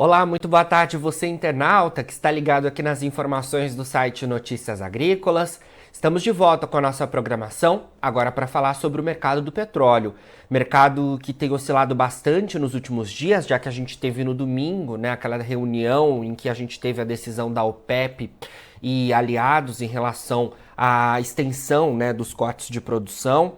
Olá, muito boa tarde, você internauta que está ligado aqui nas informações do site Notícias Agrícolas. Estamos de volta com a nossa programação, agora para falar sobre o mercado do petróleo. Mercado que tem oscilado bastante nos últimos dias, já que a gente teve no domingo, né, aquela reunião em que a gente teve a decisão da OPEP e aliados em relação à extensão, né, dos cortes de produção.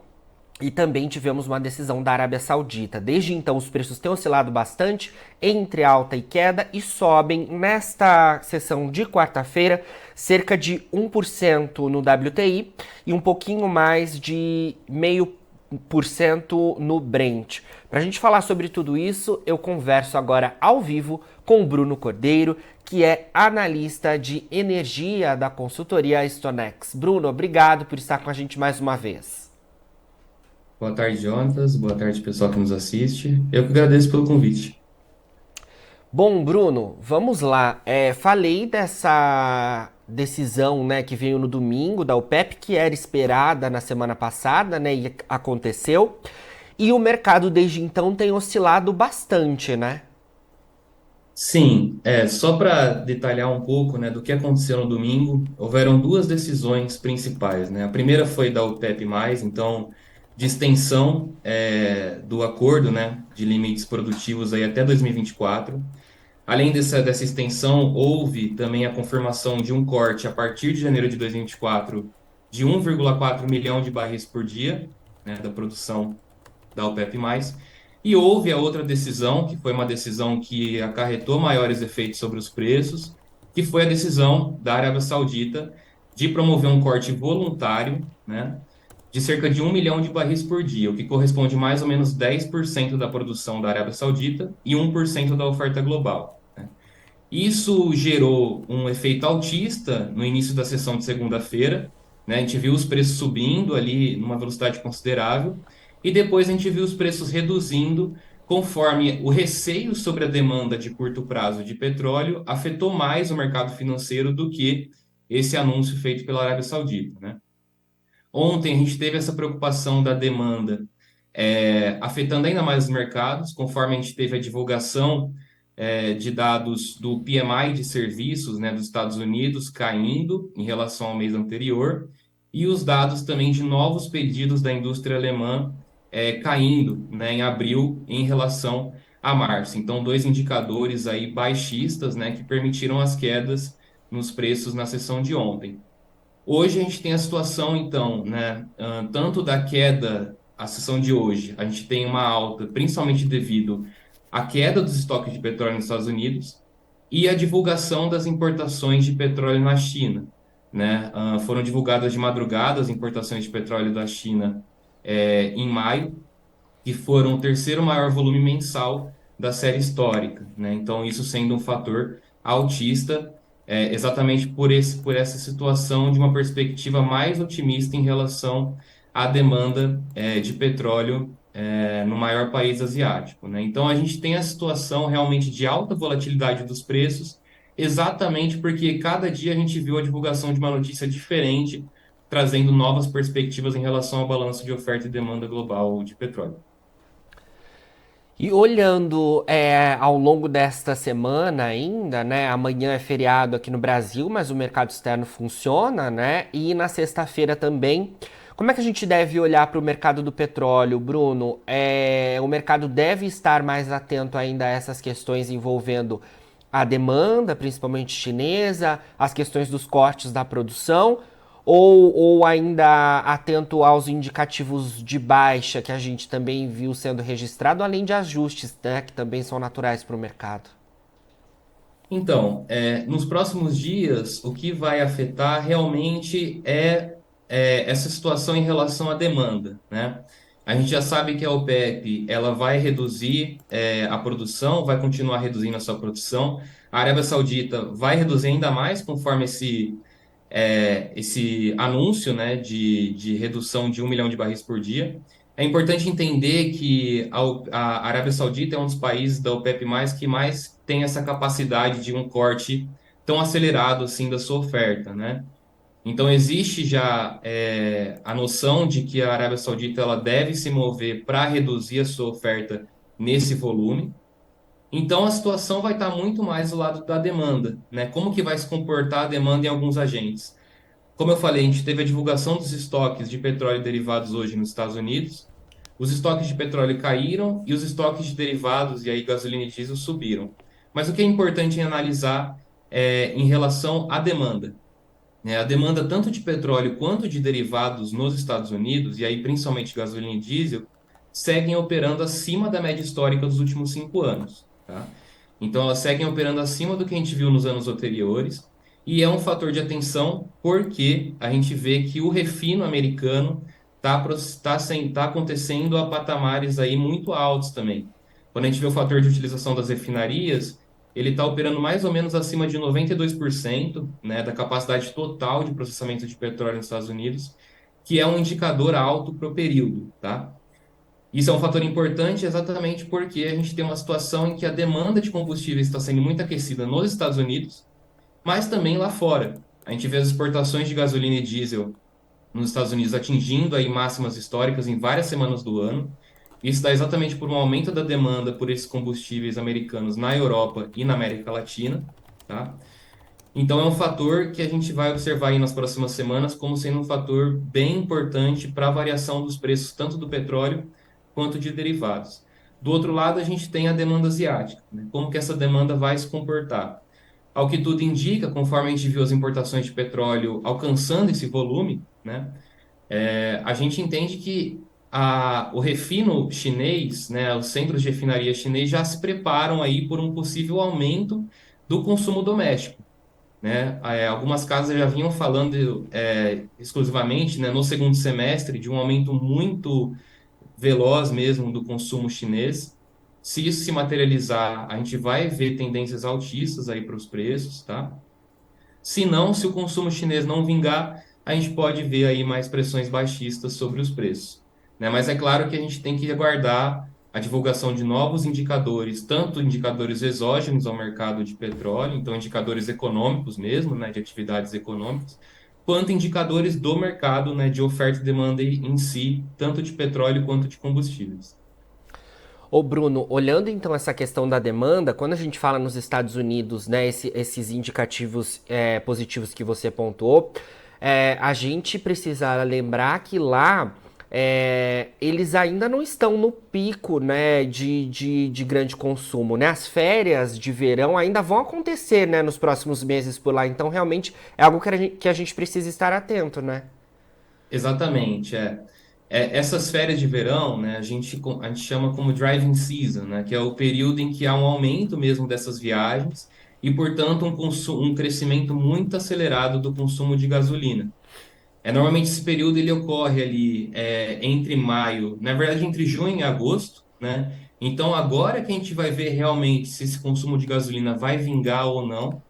E também tivemos uma decisão da Arábia Saudita. Desde então, os preços têm oscilado bastante entre alta e queda e sobem nesta sessão de quarta-feira cerca de 1% no WTI e um pouquinho mais de 0,5% no Brent. Para a gente falar sobre tudo isso, eu converso agora ao vivo com o Bruno Cordeiro, que é analista de energia da consultoria Stonex. Bruno, obrigado por estar com a gente mais uma vez. Boa tarde, Jonatas. Boa tarde, pessoal que nos assiste. Eu que agradeço pelo convite. Bom, Bruno, vamos lá. Falei dessa decisão, né, que veio no domingo da OPEP, que era esperada na semana passada, né, e aconteceu. E o mercado desde então tem oscilado bastante, né? Sim, só para detalhar um pouco, né, do que aconteceu no domingo, houveram duas decisões principais, né? A primeira foi da OPEP+, então, de extensão, do acordo, né, de limites produtivos aí até 2024. Além dessa extensão, houve também a confirmação de um corte a partir de janeiro de 2024 de 1,4 milhão de barris por dia, né, da produção da OPEP+. E houve a outra decisão, que foi uma decisão que acarretou maiores efeitos sobre os preços, que foi a decisão da Arábia Saudita de promover um corte voluntário, né, de cerca de 1 milhão de barris por dia, o que corresponde mais ou menos 10% da produção da Arábia Saudita e 1% da oferta global, né. Isso gerou um efeito altista no início da sessão de segunda-feira, né? A gente viu os preços subindo ali numa velocidade considerável e depois a gente viu os preços reduzindo conforme o receio sobre a demanda de curto prazo de petróleo afetou mais o mercado financeiro do que esse anúncio feito pela Arábia Saudita, né? Ontem a gente teve essa preocupação da demanda afetando ainda mais os mercados, conforme a gente teve a divulgação de dados do PMI de serviços, né, dos Estados Unidos caindo em relação ao mês anterior, e os dados também de novos pedidos da indústria alemã caindo, né, em abril em relação a março. Então, dois indicadores aí baixistas, né, que permitiram as quedas nos preços na sessão de ontem. Hoje a gente tem a situação, então, né, tanto da queda, a sessão de hoje, a gente tem uma alta, principalmente devido à queda dos estoques de petróleo nos Estados Unidos e a divulgação das importações de petróleo na China, né? Foram divulgadas de madrugada as importações de petróleo da China em maio, que foram o terceiro maior volume mensal da série histórica, né? Então, isso sendo um fator altista, exatamente por essa situação de uma perspectiva mais otimista em relação à demanda, de petróleo, no maior país asiático, né? Então, a gente tem a situação realmente de alta volatilidade dos preços, exatamente porque cada dia a gente viu a divulgação de uma notícia diferente, trazendo novas perspectivas em relação ao balanço de oferta e demanda global de petróleo. E olhando ao longo desta semana ainda, né? Amanhã é feriado aqui no Brasil, mas o mercado externo funciona, né? E na sexta-feira também. Como é que a gente deve olhar para o mercado do petróleo, Bruno? O mercado deve estar mais atento ainda a essas questões envolvendo a demanda, principalmente chinesa, as questões dos cortes da produção, ou ainda atento aos indicativos de baixa que a gente também viu sendo registrado, além de ajustes, né, que também são naturais para o mercado? Então, nos próximos dias, o que vai afetar realmente essa situação em relação à demanda, né? A gente já sabe que a OPEP ela vai reduzir a produção, vai continuar reduzindo a sua produção. A Arábia Saudita vai reduzir ainda mais conforme esse anúncio, né, de redução de 1 milhão de barris por dia. É importante entender que a Arábia Saudita é um dos países da OPEP+, que mais tem essa capacidade de um corte tão acelerado assim da sua oferta, né? Então existe já a noção de que a Arábia Saudita ela deve se mover para reduzir a sua oferta nesse volume. Então a situação vai estar muito mais do lado da demanda, né? Como que vai se comportar a demanda em alguns agentes? Como eu falei, a gente teve a divulgação dos estoques de petróleo e derivados hoje nos Estados Unidos. Os estoques de petróleo caíram e os estoques de derivados, e aí gasolina e diesel, subiram. Mas o que é importante em analisar é em relação à demanda, né? A demanda tanto de petróleo quanto de derivados nos Estados Unidos, e aí principalmente gasolina e diesel, seguem operando acima da média histórica dos últimos 5 anos, tá? Então elas seguem operando acima do que a gente viu nos anos anteriores, e é um fator de atenção porque a gente vê que o refino americano está acontecendo a patamares aí muito altos também. Quando a gente vê o fator de utilização das refinarias, ele está operando mais ou menos acima de 92%, né, da capacidade total de processamento de petróleo nos Estados Unidos, que é um indicador alto para o período, tá? Isso é um fator importante exatamente porque a gente tem uma situação em que a demanda de combustíveis está sendo muito aquecida nos Estados Unidos, mas também lá fora. A gente vê as exportações de gasolina e diesel nos Estados Unidos atingindo aí máximas históricas em várias semanas do ano. Isso dá exatamente por um aumento da demanda por esses combustíveis americanos na Europa e na América Latina, tá? Então é um fator que a gente vai observar aí nas próximas semanas como sendo um fator bem importante para a variação dos preços tanto do petróleo quanto de derivados. Do outro lado, a gente tem a demanda asiática, né? Como que essa demanda vai se comportar? Ao que tudo indica, conforme a gente viu as importações de petróleo alcançando esse volume, né? A gente entende que o refino chinês, né, os centros de refinaria chinês já se preparam aí por um possível aumento do consumo doméstico, né? Algumas casas já vinham falando exclusivamente, né, no segundo semestre de um aumento muito veloz mesmo do consumo chinês. Se isso se materializar, a gente vai ver tendências altistas aí para os preços, tá? Se não, se o consumo chinês não vingar, a gente pode ver aí mais pressões baixistas sobre os preços, né? Mas é claro que a gente tem que aguardar a divulgação de novos indicadores, tanto indicadores exógenos ao mercado de petróleo, então indicadores econômicos mesmo, né, de atividades econômicas, quanto indicadores do mercado, né, de oferta e demanda em si, tanto de petróleo quanto de combustíveis. Ô Bruno, olhando então essa questão da demanda, quando a gente fala nos Estados Unidos, né, esses indicativos positivos que você pontuou, a gente precisa lembrar que lá eles ainda não estão no pico, né, de grande consumo, né? As férias de verão ainda vão acontecer, né, nos próximos meses por lá. Então, realmente, é algo que a gente precisa estar atento, né? Exatamente, essas férias de verão, né, a gente chama como driving season, né, que é o período em que há um aumento mesmo dessas viagens e, portanto, um crescimento muito acelerado do consumo de gasolina. Normalmente esse período ele ocorre ali entre maio, na verdade entre junho e agosto, né? Então agora que a gente vai ver realmente se esse consumo de gasolina vai vingar ou não.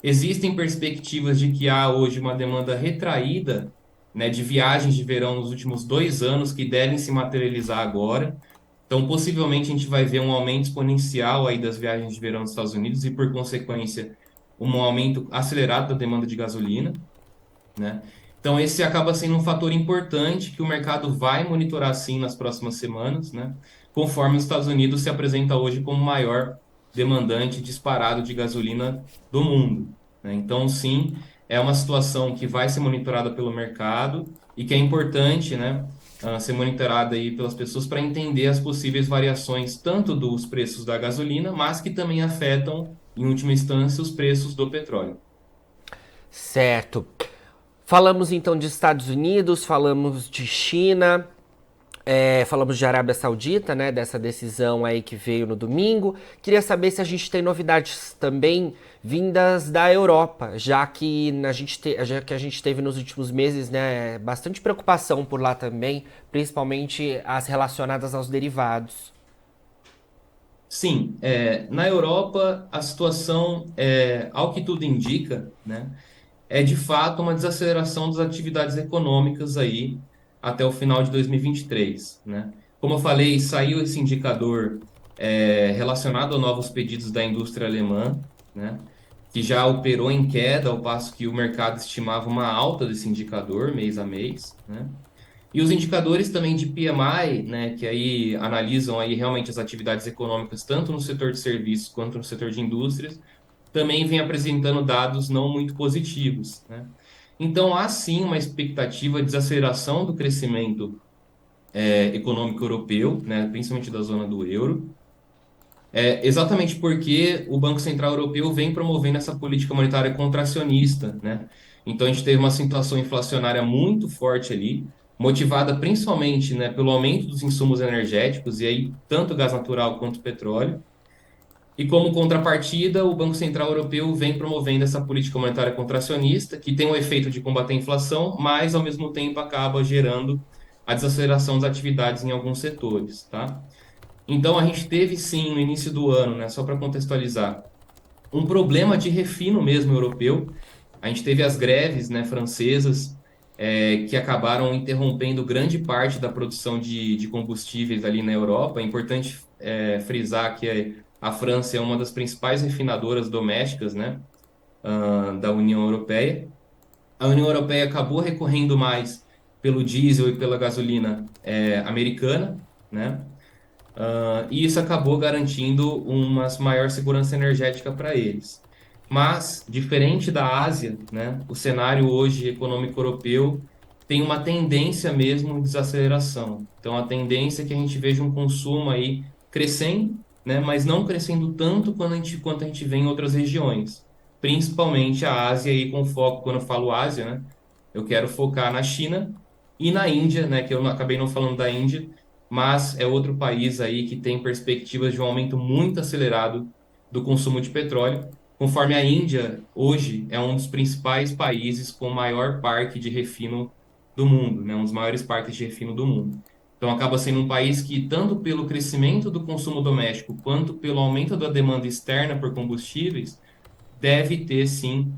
Existem perspectivas de que há hoje uma demanda retraída, né, de viagens de verão nos últimos 2 anos que devem se materializar agora. Então, possivelmente, a gente vai ver um aumento exponencial aí das viagens de verão nos Estados Unidos e, por consequência, um aumento acelerado da demanda de gasolina, né? Então, esse acaba sendo um fator importante que o mercado vai monitorar sim nas próximas semanas, né? Conforme os Estados Unidos se apresenta hoje como o maior demandante disparado de gasolina do mundo, né? Então, sim, é uma situação que vai ser monitorada pelo mercado e que é importante, né, ser monitorada aí pelas pessoas para entender as possíveis variações tanto dos preços da gasolina, mas que também afetam, em última instância, os preços do petróleo. Certo. Falamos então de Estados Unidos, falamos de China, falamos de Arábia Saudita, né? Dessa decisão aí que veio no domingo. Queria saber se a gente tem novidades também vindas da Europa, já que a gente teve nos últimos meses, né, bastante preocupação por lá também, principalmente as relacionadas aos derivados. Sim, na Europa a situação, ao que tudo indica, né, é de fato uma desaceleração das atividades econômicas aí até o final de 2023, né? Como eu falei, saiu esse indicador relacionado a novos pedidos da indústria alemã, né, que já operou em queda, ao passo que o mercado estimava uma alta desse indicador mês a mês, né? E os indicadores também de PMI, né, que aí analisam aí realmente as atividades econômicas, tanto no setor de serviços quanto no setor de indústrias, também vem apresentando dados não muito positivos, né? Então, há sim uma expectativa de desaceleração do crescimento econômico europeu, né, principalmente da zona do euro, exatamente porque o Banco Central Europeu vem promovendo essa política monetária contracionista, né? Então, a gente teve uma situação inflacionária muito forte ali, motivada principalmente, né, pelo aumento dos insumos energéticos, e aí tanto gás natural quanto petróleo. E como contrapartida, o Banco Central Europeu vem promovendo essa política monetária contracionista, que tem o efeito de combater a inflação, mas ao mesmo tempo acaba gerando a desaceleração das atividades em alguns setores, tá? Então a gente teve sim no início do ano, né, só para contextualizar, um problema de refino mesmo europeu. A gente teve as greves, né, francesas, que acabaram interrompendo grande parte da produção de combustíveis ali na Europa. É importante, frisar que a França é uma das principais refinadoras domésticas, né, da União Europeia. A União Europeia acabou recorrendo mais pelo diesel e pela gasolina, americana, né? E isso acabou garantindo uma maior segurança energética para eles. Mas, diferente da Ásia, né, o cenário hoje econômico europeu tem uma tendência mesmo de desaceleração. Então, a tendência é que a gente veja um consumo aí crescendo, né, mas não crescendo tanto quanto a gente vê em outras regiões, principalmente a Ásia, aí com foco, quando eu falo Ásia, né, eu quero focar na China e na Índia, né, que eu acabei não falando da Índia, mas é outro país aí que tem perspectivas de um aumento muito acelerado do consumo de petróleo, conforme a Índia hoje é um dos principais países com o maior parque de refino do mundo, né? Um dos maiores parques de refino do mundo. Então acaba sendo um país que, tanto pelo crescimento do consumo doméstico quanto pelo aumento da demanda externa por combustíveis, deve ter sim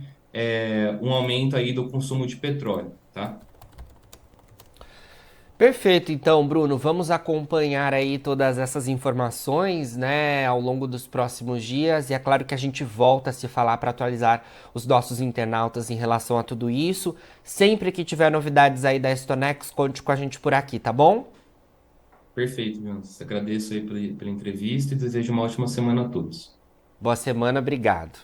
um aumento aí do consumo de petróleo, tá? Perfeito, então, Bruno, vamos acompanhar aí todas essas informações, né, ao longo dos próximos dias. E é claro que a gente volta a se falar para atualizar os nossos internautas em relação a tudo isso. Sempre que tiver novidades aí da Stonex, conte com a gente por aqui, tá bom? Perfeito, Jonas. Agradeço aí pela entrevista e desejo uma ótima semana a todos. Boa semana, obrigado.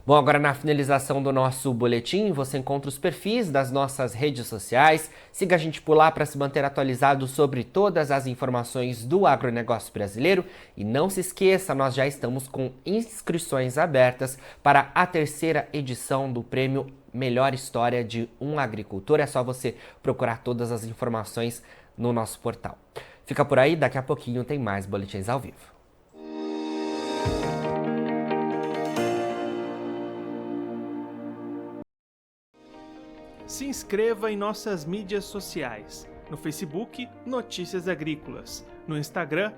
Bom, agora na finalização do nosso boletim, você encontra os perfis das nossas redes sociais. Siga a gente por lá para se manter atualizado sobre todas as informações do agronegócio brasileiro. E não se esqueça, nós já estamos com inscrições abertas para a terceira edição do prêmio Melhor História de um Agricultor. É só você procurar todas as informações no nosso portal. Fica por aí, daqui a pouquinho tem mais boletins ao vivo. Se inscreva em nossas mídias sociais. No Facebook, Notícias Agrícolas. No Instagram,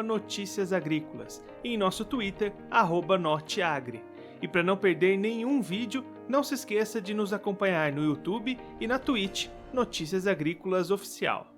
@Notícias Agrícolas. E em nosso Twitter, @Norteagri. E para não perder nenhum vídeo, não se esqueça de nos acompanhar no YouTube e na Twitch, Notícias Agrícolas Oficial.